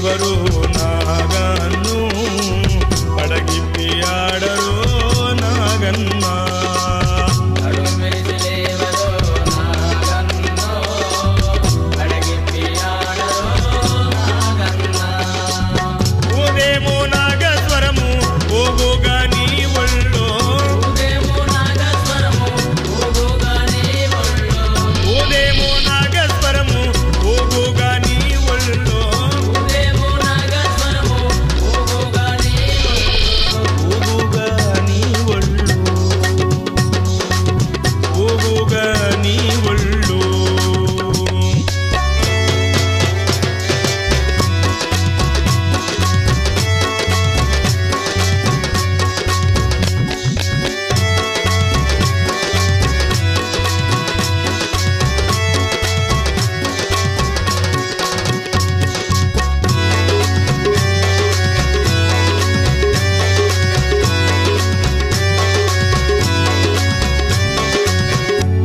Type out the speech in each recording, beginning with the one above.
లేవరు నాగన్ను పడగిప్పి ఆడరు నాగన్న ఊదేమో నాగస్వరము ఓగోగా నీ ఒళ్ళో ఊదేమో నాగస్వరము ఓగోగా నీ ఒళ్ళో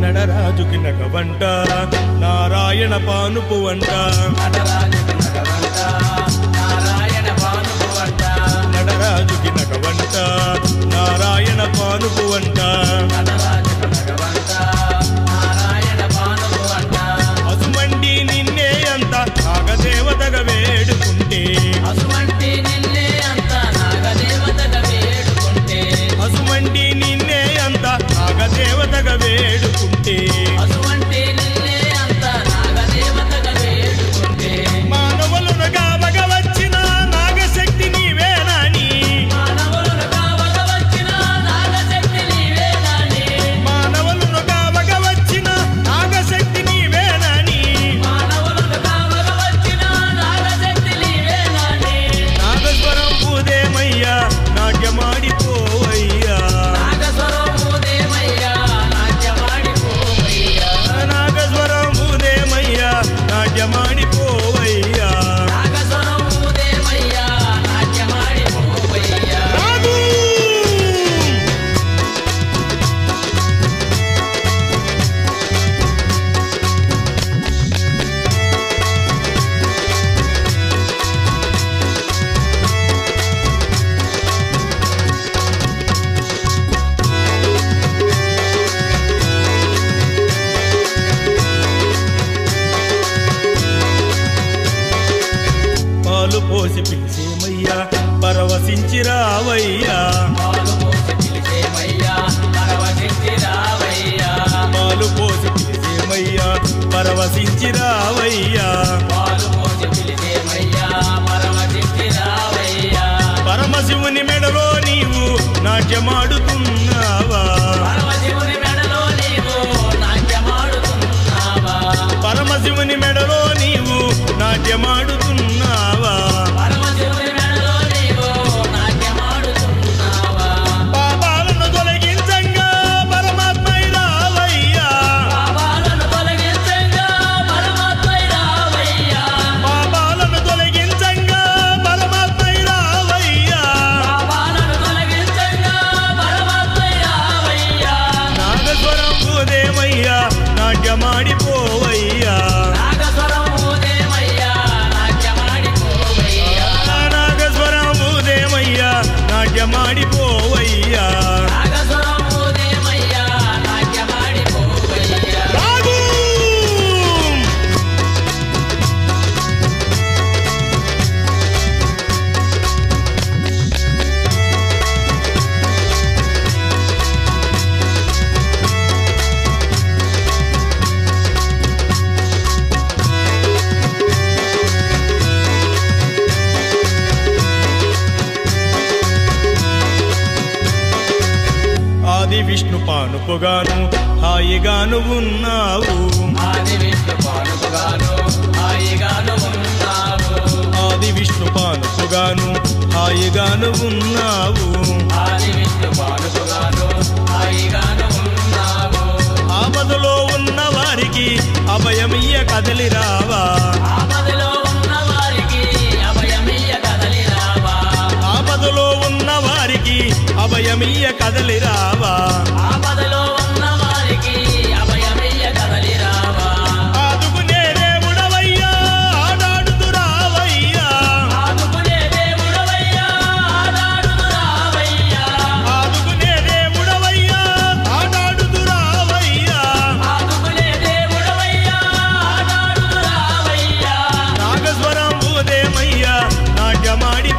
నడరాజుకి నగవంట నారాయణ పానుపు వంట నడరాజుకి నగవంట నారాయణ పానుపు వంట అసుమండి నిన్నే అంత నాగదేవతగా వేడుకుంటే అసుమండి నిన్నే అంత నాగదేవతగా వేడుకుంటే మానవులను కావగ వచ్చిన నాగశక్తి నీవేనాని మానవులను కావగ వచ్చిన నాగశక్తి నీవేనాని నాగస్వరం ఊదేమయ్యా నాట్యమాడిపోవయ్యా నాగస్వరం ఊదేమయ్యా నాట్యమాడిపోవయ్యా పాలు పోసి పిలిచేమయ్యా పరవశించి రావయ్యా పాలు పోసి పిలిచేమయ్యా పరవశించి రావయ్యా పరమశివుని మెడలో నీవు నాట్యమాడుతున్నావా పరమశివుని మెడలో నీవు నాట్యమాడుతున్నావా పాపాలను తొలగించంగా పరమాత్మై రావయ్యా పాపాలను తొలగించంగా పరమాత్మై రావయ్యా నాగస్వరం ఊదేమయ్యా నాట్యమాడిపోవయ్యా నాగస్వరం ఊదేమయ్యా నాట్యమాడిపోవయ్యా ఆది విష్ణు పానుపుగాను హాయిగాను ఉన్నావు ఆది విష్ణు పానుపుగాను హాయిగాను ఉన్నావు ఆపదలో ఉన్న వారికి అభయమియ్య కదలి రావా ఆపదలో ఉన్న వారికి అభయమియ్య కదలి రావా ఆదుకునే దేవుడవయ్యా ఆడాడుతు రావయ్యా మాడి